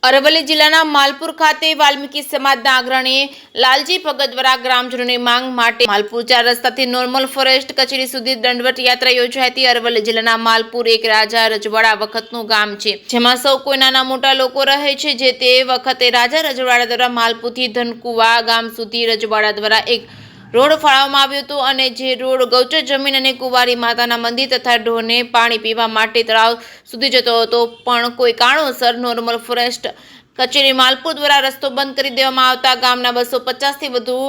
અરવલ્લી જિલ્લાના માલપુર ખાતે વાલ્મીકી સમાજના અગ્રણી લાલજી ભગત દ્વારા ગ્રામજનોની માંગ માટે માલપુર 4 રસ્તાથી નોર્મલ ફોરેસ્ટ કચેરી સુધી દંડવત યાત્રા યોજાઈ હતી। અરવલ્લી જિલ્લાના માલપુર એક રાજા રજવાડા વખતનું ગામ છે, જેમાં સૌ કોઈ નાના મોટા લોકો રહે છે। જે તે વખતે રાજા રજવાડા દ્વારા માલપુરથી ધનકુવા ગામ સુધી રજવાડા દ્વારા એક રોડ ફાળવવામાં આવ્યો હતો અને જે રોડ ગૌચર જમીન અને કુંવારી માતાના મંદિર તથા ઢોરને પાણી પીવા માટે તળાવ સુધી જતો હતો, પણ કોઈ કારણોસર નોર્મલ ફોરેસ્ટ કચેરી માલપુર દ્વારા રસ્તો બંધ કરી દેવામાં આવતા ગામના 250 થી વધુ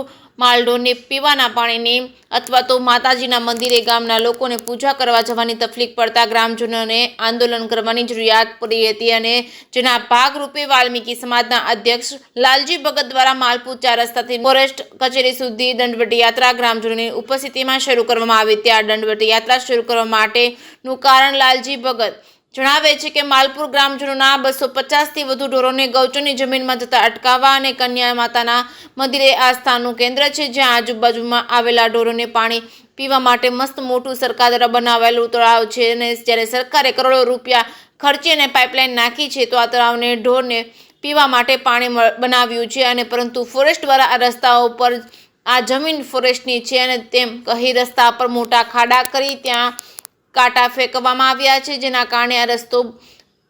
માલઢોરને પીવાના પાણીની અથવા તો માતાજીના મંદિરે ગામના લોકોને પૂજા કરવા જવાની તકલીફ પડતા ગ્રામજનોને આંદોલન કરવાની જરૂરિયાત પડી હતી અને જેના ભાગરૂપે વાલ્મીકી સમાજના અધ્યક્ષ લાલજી ભગત દ્વારા માલપુર 4 રસ્તાથી ફોરેસ્ટ કચેરી સુધી દંડવત યાત્રા ગ્રામજનોની ઉપસ્થિતિમાં શરૂ કરવામાં આવી। ત્યાં દંડવત યાત્રા શરૂ કરવા માટેનું કારણ લાલજી ભગત જણાવે છે કે માલપુર ગ્રામજનોના 250 થી વધુ ઢોરોને ગૌચરની જમીનમાં જતા અટકાવવા અને કન્યા માતાના મંદિરે આસ્થાનું કેન્દ્ર છે, જ્યાં આજુબાજુમાં આવેલા ઢોરોને પાણી પીવા માટે મસ્ત મોટું સરકાર દ્વારા બનાવેલું તળાવ છે અને જ્યારે સરકારે કરોડો રૂપિયા ખર્ચી અને પાઇપલાઇન નાખી છે તો આ તળાવને ઢોરને પીવા માટે પાણી બનાવ્યું છે અને પરંતુ ફોરેસ્ટ દ્વારા આ રસ્તાઓ પર આ જમીન ફોરેસ્ટની છે અને તેમ કહી રસ્તા પર મોટા ખાડા કરી ત્યાં કાંટા ફેંકવામાં આવ્યા છે, જેના કારણે આ રસ્તો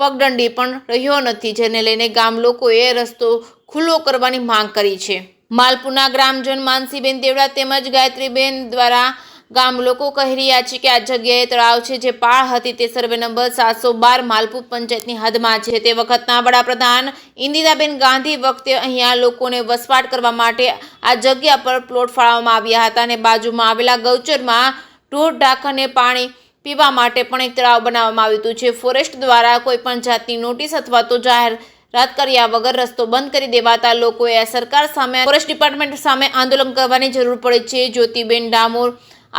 પગદંડી પણ રહ્યો નથી, જેને લઈને ગામ લોકોએ રસ્તો ખુલ્લો કરવાની માંગ કરી છે। માલપુરના ગ્રામજન માનસીબેન દેવડા તેમજ ગાયત્રીબેન દ્વારા ગામ લોકો કહી રહ્યા છે કે આ જગ્યાએ તળાવ છે જે પાળ હતી તે સર્વે નંબર 712 માલપુર પંચાયતની હદમાં છે। તે વખતના વડાપ્રધાન ઇન્દિરાબેન ગાંધી વખતે અહીંયા લોકોને વસવાટ કરવા માટે આ જગ્યા પર પ્લોટ ફાળવવામાં આવ્યા હતા અને બાજુમાં આવેલા ગૌચરમાં ઢોર ઢાંખરને પાણી પીવા માટે પણ એક તળાવ બનાવવામાં આવ્યું હતું। છે ફોરેસ્ટ દ્વારા કોઈ પણ જાતની નોટિસ અથવા તો જાહેરાત કર્યા વગર રસ્તો બંધ કરી દેવાતા લોકોએ સરકાર સામે ફોરેસ્ટ ડિપાર્ટમેન્ટ સામે આંદોલન કરવાની જરૂર પડે છે। જ્યોતિબેન ડામોર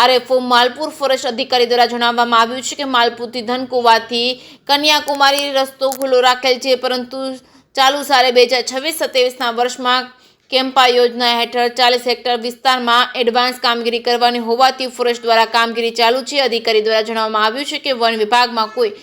આરએફઓ માલપુર ફોરેસ્ટ અધિકારી દ્વારા જણાવવામાં આવ્યું છે કે માલપુરથી ધનકુવાથી કન્યાકુમારી રસ્તો ખુલ્લો રાખેલ છે, પરંતુ ચાલુ સાલે 2026-27ના વર્ષમાં કેમ્પા યોજના હેઠળ 40 હેક્ટર વિસ્તારમાં એડવાન્સ કામગીરી કરવાની હોવાથી ફોરેસ્ટ દ્વારા કામગીરી ચાલુ છે। અધિકારી દ્વારા જણાવવામાં આવ્યું છે કે વન વિભાગમાં કોઈ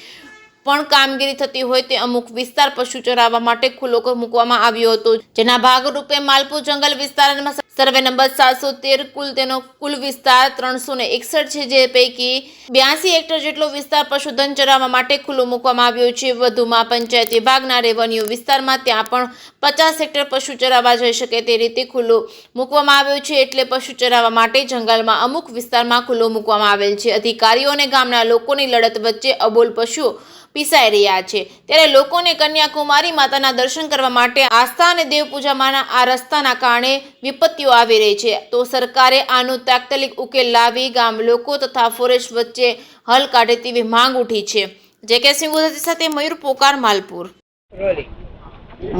પણ કામગીરી થતી હોય તે અમુક વિસ્તાર પશુ ચરાવવા માટે ખુલ્લો મૂકવામાં આવ્યો હતો, જેના ભાગરૂપે માલપુર જંગલ વિસ્તારમાં સર્વે નંબર 713 તેનો કુલ વિસ્તાર 361 છે, જે પૈકી 82 હેક્ટર જેટલો વિસ્તાર પશુધન ચરાવવા માટે ખુલ્લો મૂકવામાં આવ્યો છે। વધુમાં પંચાયત વિભાગના રેવન્યુ વિસ્તારમાં ત્યાં પણ 50 હેક્ટર પશુ ચરાવવા જઈ શકે તે રીતે ખુલ્લો મૂકવામાં આવ્યો છે, એટલે પશુ ચરાવવા માટે જંગલમાં અમુક વિસ્તારમાં ખુલ્લો મૂકવામાં આવેલ છે। અધિકારીઓ અને ગામના લોકોની લડત વચ્ચે અબોલ પશુઓ પીસાઈ રહ્યા છે, ત્યારે લોકોને કન્યાકુમારી માતાના દર્શન કરવા માટે આસ્થા અને દેવપૂજામાંના આ રસ્તાના કારણે વિપત્તિઓ આવી રહી છે, તો સરકારે આનો તાત્કાલિક ઉકેલ લાવી ગામ લોકો તથા ફોરેસ્ટ વચ્ચે હલ કાઢે તેવી માંગ ઉઠી છે। જેકે સિંહ સાથે મયુર પોકાર, માલપુર।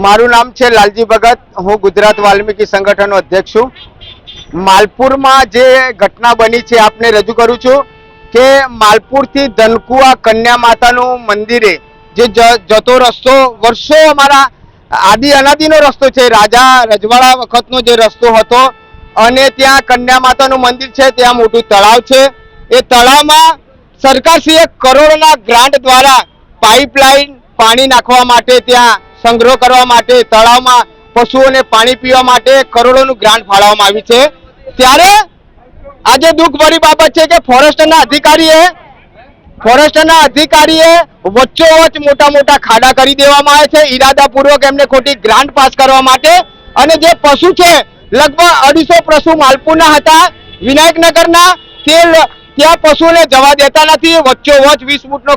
મારું નામ છે લાલજી ભગત, હું ગુજરાત વાલ્મીકી સંગઠનનો અધ્યક્ષ છું। માલપુરમાં જે ઘટના બની છે આપને રજૂ કરું છું કે માલપુરથી ધનકુવા કન્યા માતાનું મંદિરે જે જતો રસ્તો વર્ષો અમારા આદિ અનાદિનો રસ્તો છે, રાજા રજવાડા વખતનો જે રસ્તો હતો અને ત્યાં કન્યા માતાનું મંદિર છે, ત્યાં મોટું તળાવ છે। એ તળાવમાં સરકારશ્રીએ કરોડોના ગ્રાન્ટ દ્વારા પાઇપલાઇન પાણી નાખવા માટે, ત્યાં સંગ્રહ કરવા માટે, તળાવમાં પશુઓને પાણી પીવા માટે કરોડોનું ગ્રાન્ટ ફાળવવામાં આવી છે। ત્યારે આજે દુઃખભરી બાબત છે કે ફોરેસ્ટના અધિકારીએ વચ્ચોવચ્ચ મોટા મોટા ખાડા કરી દેવામાં આવે છે ઈરાદાપૂર્વક એમને ખોટી ગ્રાન્ટ પાસ કરવા માટે। અને જે પશુ છે લગભગ 250 પશુ માલપુરના હતા વિનાયકનગરના, ત્યાં પશુને જવા દેતા નથી। વચ્ચોવચ્ચ 20 ફૂટનો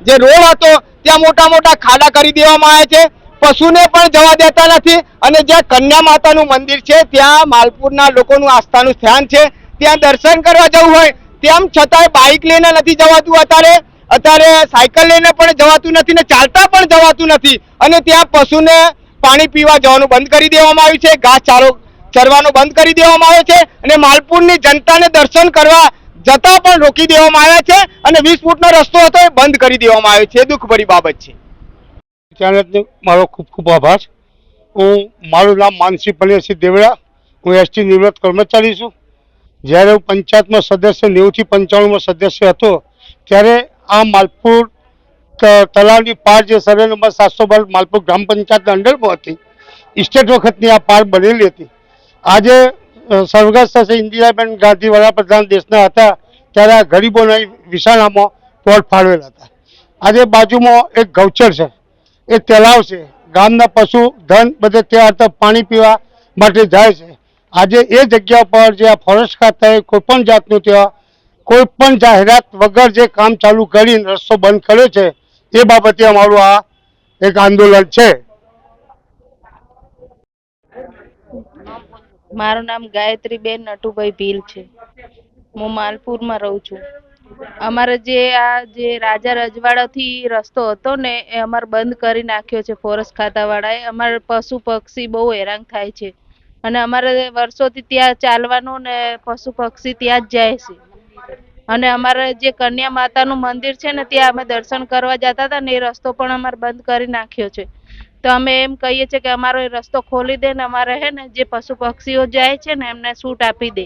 જે રોડ હતો ત્યાં મોટા મોટા ખાડા કરી દેવામાં આવે છે, પશુને પણ જવા દેતા નથી। અને જ્યાં કન્યા માતાનું મંદિર છે ત્યાં માલપુરના લોકોનું આસ્થાનું સ્થાન છે, ત્યાં દર્શન કરવા જવું હોય તેમ છતાંય બાઇક લઈને નથી જવાતું, અત્યારે સાયકલ લઈને પણ જવાતું નથી ને ચાલતા પણ જવાતું નથી। અને ત્યાં પશુને પાણી પીવા જવાનું બંધ કરી દેવામાં આવ્યું છે, ઘાસચારો ચરવાનું બંધ કરી દેવામાં આવ્યો છે અને માલપુરની જનતાને દર્શન કરવા જતા પણ રોકી દેવામાં આવ્યા છે અને 20 ફૂટનો રસ્તો હતો એ બંધ કરી દેવામાં આવ્યો છે। દુઃખભરી બાબત છે। મારો ખૂબ ખૂબ આભાર। મારું નામ માનસી પલેશી દેવડા, હું એસટી નિવૃત્ત કર્મચારી છું। જ્યારે હું પંચાયતમાં સદસ્ય 90 થી 95માં સદસ્ય હતો ત્યારે આ માલપુર તલાવની પાર જે સર્વે નંબર 712 માલપુર ગ્રામ પંચાયતના અંડરમાં હતી, સ્ટેટ વખતની આ પાર બનેલી હતી. આજે સ્વર્ગસ્થ શ્રી ઇન્દિરાબેન ગાંધી વડાપ્રધાન દેશના હતા ત્યારે આ ગરીબોના વિસાણામાં પ્લોટ ફાળવેલા હતા. આજે બાજુમાં એક ગૌચર છે, એ તલાવ છે, ગામના પશુ ધન બધે ત્યાં પાણી પીવા માટે જાય છે. આજે એ જગ્યા પર જે આ ફોરેસ્ટ ખાતાએ કોઈ પણ જાતનું ત્યાં કોઈ પણ જાહેરાત વગર જે કામ ચાલુ કરીને રસ્તો બંધ કર્યો છે, એ બાબતે અમારું આ એક આંદોલન છે. મારું નામ ગાયત્રીબેન નટુભાઈ ભીલ છે. હું માલપુરમાં રહું છું. અમારે જે રાજા રજવાડાથી રસ્તો હતો ને એ અમારે બંધ કરી નાખ્યો છે ફોરેસ્ટ ખાતાવાળાએ. અમારે પશુ પક્ષી બહુ હેરાન થાય છે અને અમારે વર્ષોથી ત્યાં ચાલવાનું ને પશુ પક્ષી ત્યાં જ જાય છે. અને અમારે જે કન્યા માતાનું મંદિર છે ને ત્યાં અમે દર્શન કરવા જતા હતા ને એ રસ્તો પણ અમારે બંધ કરી નાખ્યો છે. તો અમે એમ કહીએ છીએ કે અમારો એ રસ્તો ખોલી દે ને અમારે હે ને જે પશુ પક્ષીઓ જાય છે ને એમને છૂટ આપી દે.